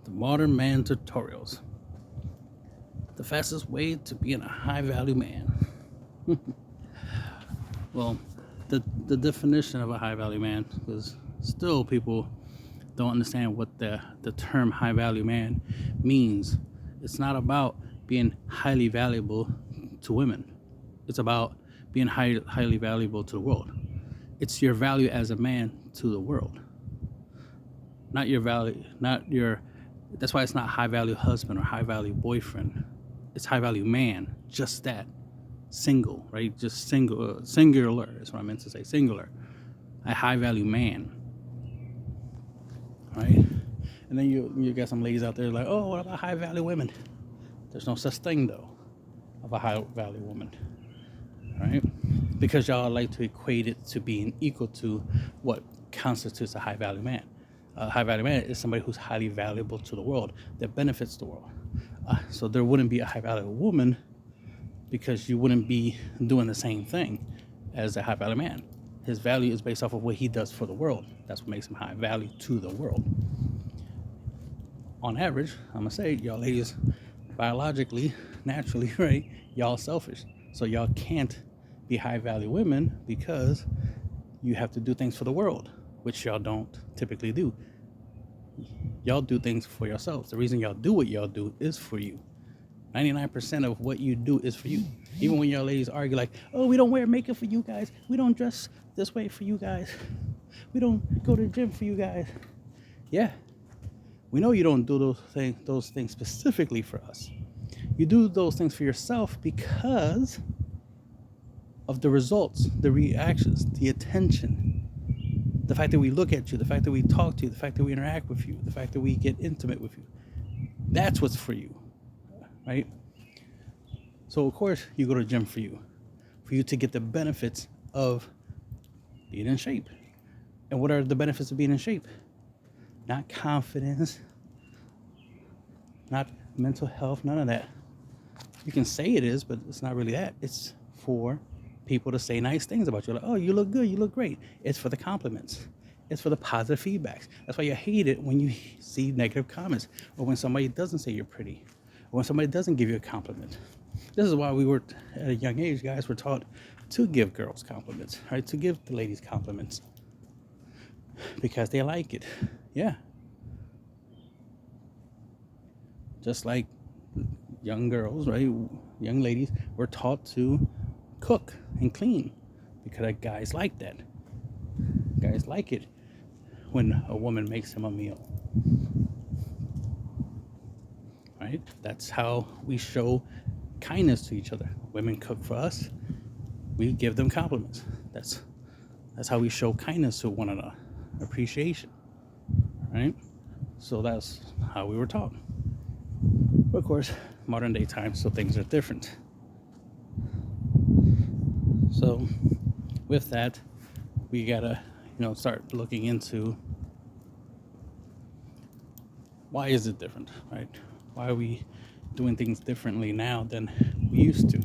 The Modern Man Tutorials. The fastest way to being a high value man. Well, the definition of a high value man, because still people don't understand what the term high value man means. It's not about being highly valuable to women. It's about being highly valuable to the world. It's your value as a man to the world. Not your value, not your that's why it's not high value husband or high value boyfriend. It's high value man. Just that. Single, right? Just singular is what I meant to say. Singular. A high value man. Right? And then you got some ladies out there like, oh, what about high value women? There's no such thing though of a high value woman. Right? Because y'all like to equate it to being equal to what constitutes a high value man. A high value man is somebody who's highly valuable to the world, that benefits the world. So there wouldn't be a high value woman because you wouldn't be doing the same thing as a high value man. His value is based off of what he does for the world. That's what makes him high value to the world. On average, I'm gonna say, y'all ladies, biologically, naturally, right, y'all selfish. So y'all can't be high value women because you have to do things for the world, which y'all don't typically do. Y'all do things for yourselves. The reason y'all do what y'all do is for you. 99% of what you do is for you. Even when y'all ladies argue like, oh, we don't wear makeup for you guys. We don't dress this way for you guys. We don't go to the gym for you guys. Yeah, we know you don't do those things specifically for us. You do those things for yourself because of the results, the reactions, the attention, the fact that we look at you, the fact that we talk to you, the fact that we interact with you, the fact that we get intimate with you. That's what's for you, right? So of course you go to the gym for you to get the benefits of being in shape. And what are the benefits of being in shape? Not confidence, not mental health, none of that. You can say it is, but it's not really that. It's for people to say nice things about you. Like, oh, you look good, you look great. It's for the compliments. It's for the positive feedbacks. That's why you hate it when you see negative comments or when somebody doesn't say you're pretty or when somebody doesn't give you a compliment. This is why we were, at a young age, guys, were taught to give girls compliments, right? To give the ladies compliments because they like it. Yeah. Just like young girls, right? Young ladies were taught to cook and clean because guys like that. Guys like it when a woman makes him a meal. Right? That's how we show kindness to each other. Women cook for us, we give them compliments. That's how we show kindness to one another. Appreciation. Right? So that's how we were taught. But of course, modern day times, so things are different. So with that, we gotta, start looking into why is it different, right? Why are we doing things differently now than we used to?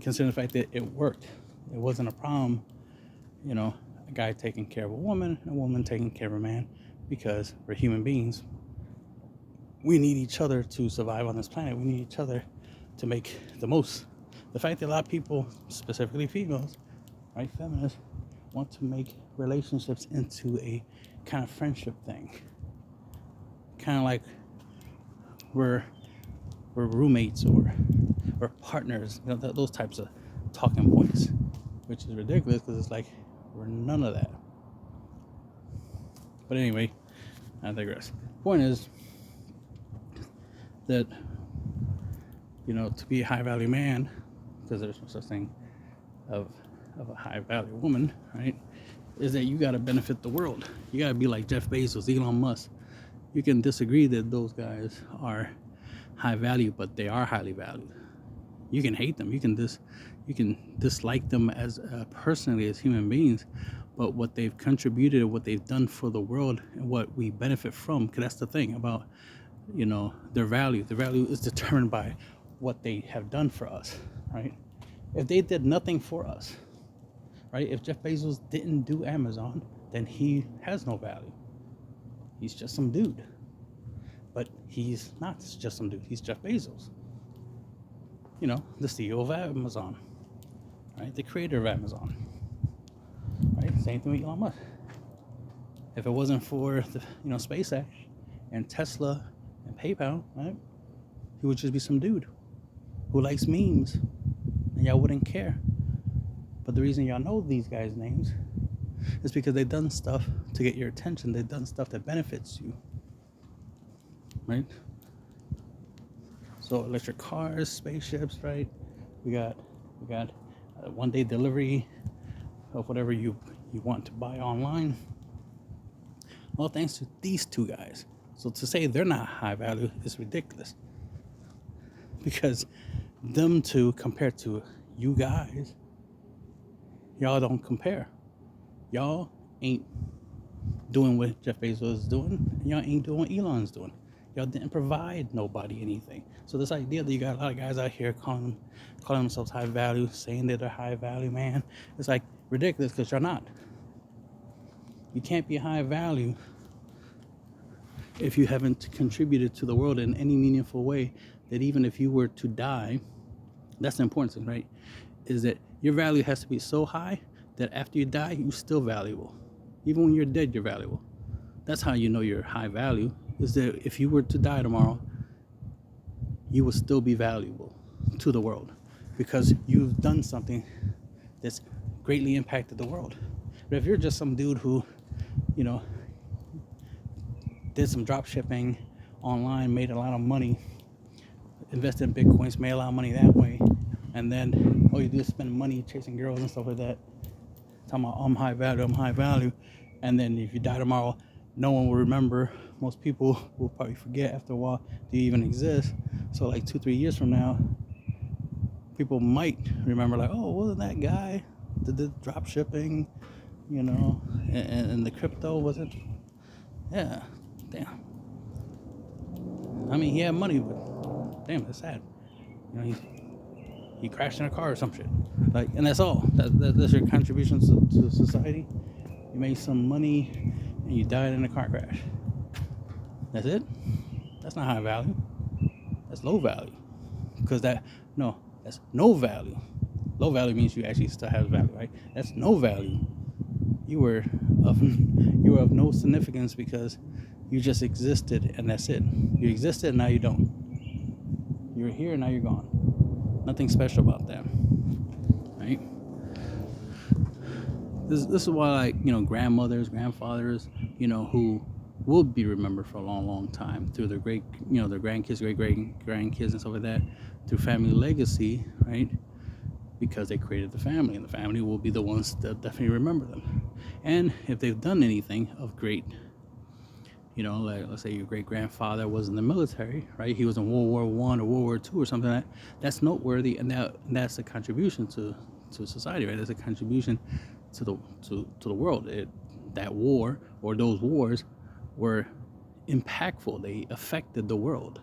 Consider the fact that it worked. It wasn't a problem, a guy taking care of a woman taking care of a man, because we're human beings. We need each other to survive on this planet. We need each other to make the most. The fact that a lot of people, specifically females, right, feminists, want to make relationships into a kind of friendship thing. Kind of like we're roommates or partners, those types of talking points, which is ridiculous because it's like we're none of that. But anyway, I digress. Point is that, to be a high value man, because there's no such thing of a high value woman, right, is that you got to benefit the world. You got to be like Jeff Bezos, Elon Musk. You can disagree that those guys are high value, but they are highly valued. You can hate them. You can dislike them as personally as human beings, but what they've contributed, what they've done for the world, and what we benefit from. Because that's the thing about their value. Their value is determined by what they have done for us, right? If they did nothing for us, right? If Jeff Bezos didn't do Amazon, then he has no value. He's just some dude. But he's not just some dude. He's Jeff Bezos. You know, the CEO of Amazon, right? The creator of Amazon, right? Same thing with Elon Musk. If it wasn't for the, SpaceX and Tesla and PayPal, right? He would just be some dude who likes memes, and y'all wouldn't care. But the reason y'all know these guys' names is because they've done stuff to get your attention. They've done stuff that benefits you, right? So electric cars, spaceships, right? We got one day delivery of whatever you want to buy online. All thanks to these two guys. So to say they're not high value is ridiculous, because them two compared to you guys, y'all don't compare. Y'all ain't doing what Jeff Bezos is doing, and y'all ain't doing what Elon's doing. Y'all didn't provide nobody anything. So this idea that you got a lot of guys out here calling themselves high value, saying that they're high value, man, it's like ridiculous, because you're not. You can't be high value if you haven't contributed to the world in any meaningful way. That even if you were to die, that's the important thing, right? Is that your value has to be so high that after you die, you're still valuable. Even when you're dead, you're valuable. That's how you know you're high value, is that if you were to die tomorrow, you will still be valuable to the world, because you've done something that's greatly impacted the world. But if you're just some dude who, did some drop shipping online, made a lot of money, invested in Bitcoins, made a lot of money that way, and then all you do is spend money chasing girls and stuff like that, talking about I'm high value, and then if you die tomorrow, no one will remember. Most people will probably forget after a while do you even exist. So like 2-3 years from now, people might remember, like, oh, wasn't that guy that did drop shipping, and the crypto, was it? Yeah, damn. I mean, he had money, but damn, that's sad. He crashed in a car or some shit. Like, and that's all. That's your contributions to society. You made some money and you died in a car crash. That's it? That's not high value. That's low value. Because that's no value. Low value means you actually still have value, right? That's no value. You were of no significance because you just existed, and that's it. You existed and now you don't. You're here and now you're gone. Nothing special about that, right? This is why, like, grandmothers, grandfathers, who will be remembered for a long, long time through their their grandkids, great grandkids, and stuff like that, through family legacy, right? Because they created the family, and the family will be the ones that definitely remember them. And if they've done anything of great, like, let's say your great grandfather was in the military, right? He was in World War I or World War II or something like that. That's noteworthy, and that's a contribution to society, right? That's a contribution to the world. That war or those wars were impactful. They affected the world.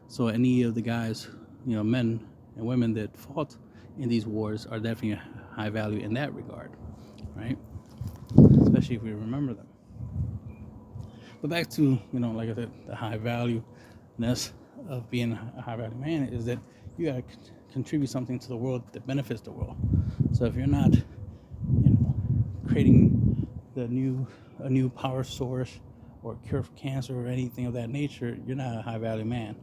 So any of the guys, men and women that fought in these wars are definitely high value in that regard, right? Especially if we remember them. But back to, like I said, the high valueness of being a high value man is that you gotta contribute something to the world that benefits the world. So if you're not, creating a new power source or cure for cancer or anything of that nature, you're not a high value man.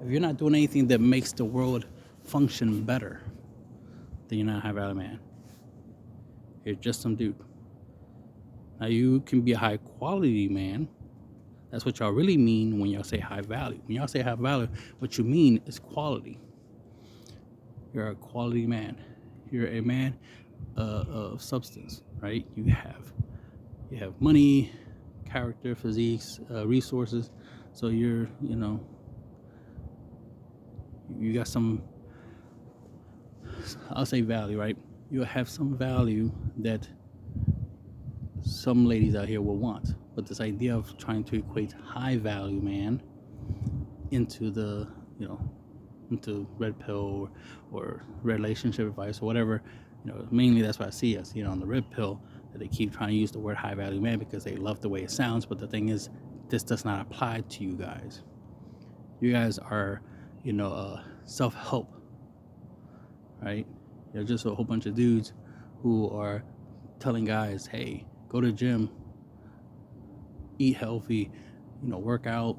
If you're not doing anything that makes the world function better, then you're not a high value man. You're just some dude. Now, you can be a high quality man. That's what y'all really mean when y'all say high value. When y'all say high value, what you mean is quality. You're a quality man. You're a man of substance, right? You have money, character, physiques, resources. So you're, you got some, I'll say value, right? You have some value that some ladies out here will want. But this idea of trying to equate high value man into the, into red pill or relationship advice or whatever, mainly that's what I see as, on the red pill, that they keep trying to use the word high value man because they love the way it sounds. But the thing is, this does not apply to you guys. You guys are, self-help, right? You're just a whole bunch of dudes who are telling guys, hey, go to the gym, eat healthy, work out,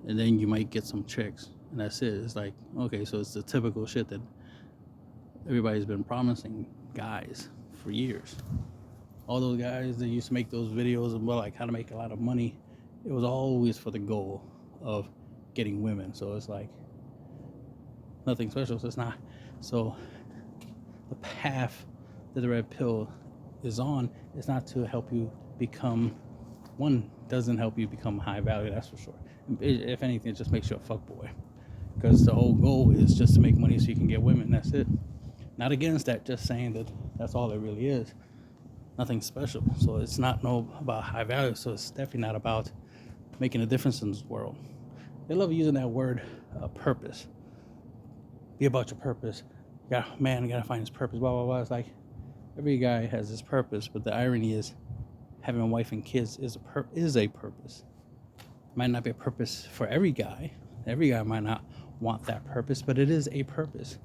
and then you might get some chicks, and that's it. It's like, okay, so it's the typical shit that everybody's been promising guys for years. All those guys that used to make those videos about like how to make a lot of money, it was always for the goal of getting women. So it's like nothing special. So it's not. So the path that the red pill is on is not to help you become one. Doesn't help you become high value. That's for sure. If anything, it just makes you a fuckboy. Because the whole goal is just to make money so you can get women. That's it. Not against that. Just saying that that's all it really is. Nothing special. So it's not about high value. So it's definitely not about making a difference in this world. They love using that word, purpose. Be about your purpose. Man, you gotta find his purpose. Blah blah blah. It's like every guy has his purpose, but the irony is, having a wife and kids is a purpose. Might not be a purpose for every guy. Every guy might not want that purpose, but it is a purpose.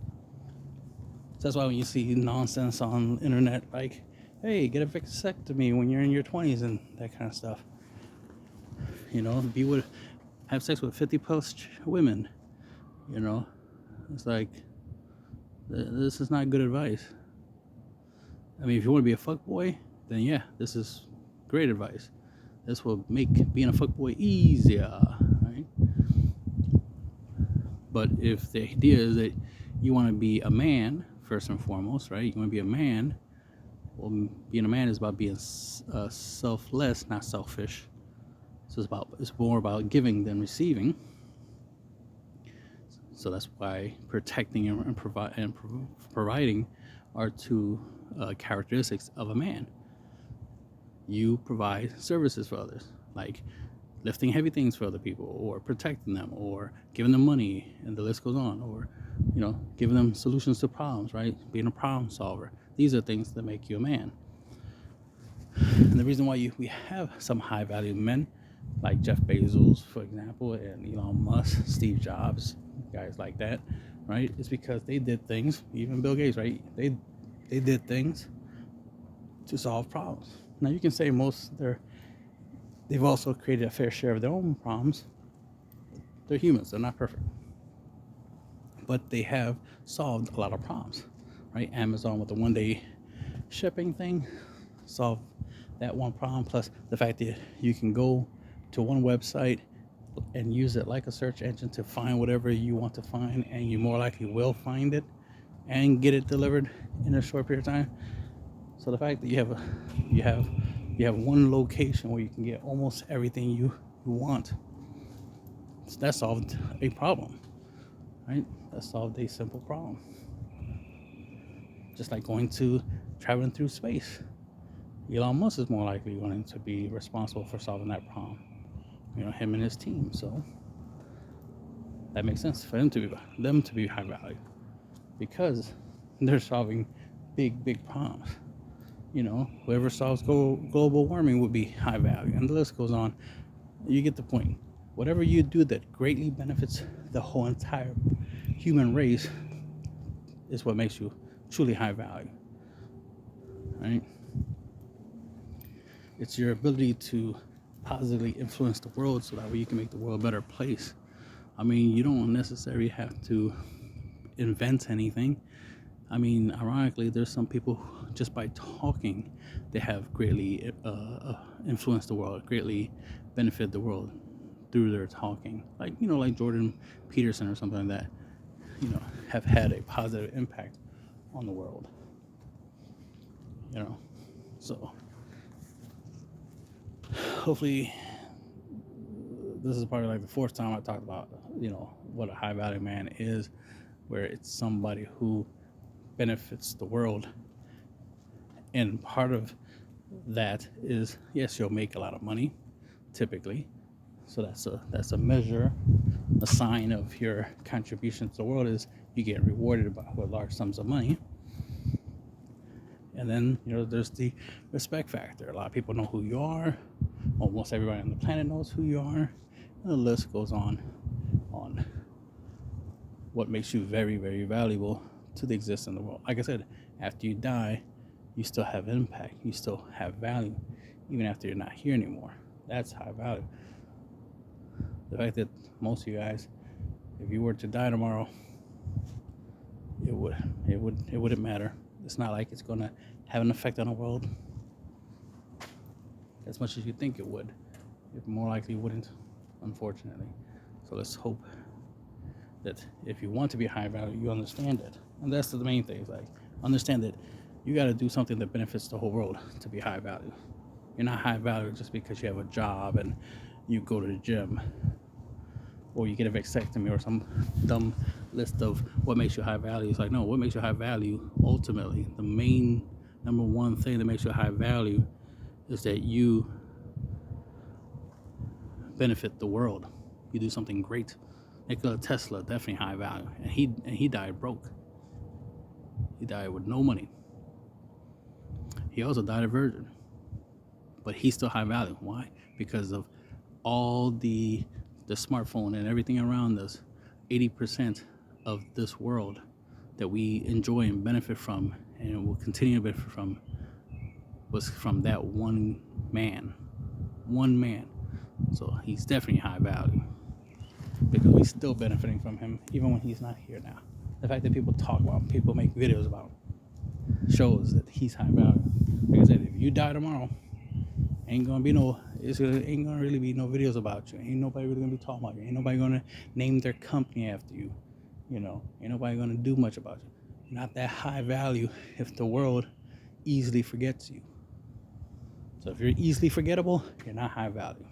So that's why when you see nonsense on the internet, like, hey, get a vasectomy when you're in your 20s and that kind of stuff. Have sex with 50 plus women. It's like, this is not good advice. I mean, if you want to be a fuckboy, then yeah, this is great advice. This will make being a fuckboy easier, right? But if the idea is that you want to be a man, first and foremost, right? You want to be a man. Well, being a man is about being selfless, not selfish. So it's more about giving than receiving. So that's why protecting and providing are two characteristics of a man. You provide services for others, like lifting heavy things for other people, or protecting them, or giving them money, and the list goes on, or giving them solutions to problems, right? Being a problem solver. These are things that make you a man. And the reason why we have some high value men, like Jeff Bezos, for example, and Elon Musk, Steve Jobs, guys like that, right? It's because they did things, even Bill Gates, right? They did things to solve problems. Now you can say they've also created a fair share of their own problems. They're humans, they're not perfect. But they have solved a lot of problems, right? Amazon with the one-day shipping thing solved that one problem, plus the fact that you can go to one website and use it like a search engine to find whatever you want to find, and you more likely will find it and get it delivered in a short period of time. So the fact that you have one location where you can get almost everything you want, that solved a problem, right? That solved a simple problem. Just like traveling through space. Elon Musk is more likely going to be responsible for solving that problem. Him and his team. So that makes sense for them to be high value, because they're solving big problems. Whoever solves global warming would be high value, and the list goes on. You get the point. Whatever you do that greatly benefits the whole entire human race is what makes you truly high value, right? It's your ability to positively influence the world, so that way you can make the world a better place. I mean, you don't necessarily have to invent anything. I mean, ironically, there's some people who, just by talking, they have greatly influenced the world, greatly benefited the world through their talking. Like Jordan Peterson or something like that, have had a positive impact on the world. So hopefully this is probably like the fourth time I talked about, what a high value man is, where it's somebody who benefits the world. And part of that is, yes, you'll make a lot of money, typically. So that's a measure, a sign of your contribution to the world is you get rewarded with large sums of money. And then, there's the respect factor. A lot of people know who you are. Almost everybody on the planet knows who you are. And the list goes on what makes you very, very valuable to the existence in the world. Like I said, after you die, you still have impact. You still have value, even after you're not here anymore. That's high value. The fact that most of you guys, if you were to die tomorrow, it wouldn't matter. It's not like it's gonna have an effect on the world as much as you think it would. It more likely wouldn't, unfortunately. So let's hope that if you want to be high value, you understand it. And that's the main thing. Is like, understand that you got to do something that benefits the whole world to be high value. You're not high value just because you have a job and you go to the gym or you get a vasectomy or some dumb list of what makes you high value. It's like, no, what makes you high value ultimately, the main number one thing that makes you high value is that you benefit the world. You do something great. Nikola Tesla, definitely high value, and he died broke. He died with no money. He also died a virgin, but he's still high value. Why? Because of all the smartphone and everything around us. 80% of this world that we enjoy and benefit from, and will continue to benefit from, was from that one man. One man. So he's definitely high value, because we're still benefiting from him even when he's not here now. The fact that people talk about him, people make videos about him, shows that he's high value. Like I said, if you die tomorrow, ain't gonna really be no videos about you. Ain't nobody really gonna be talking about you. Ain't nobody gonna name their company after you. You know, ain't nobody gonna do much about you. You're not that high value if the world easily forgets you. So if you're easily forgettable, you're not high value.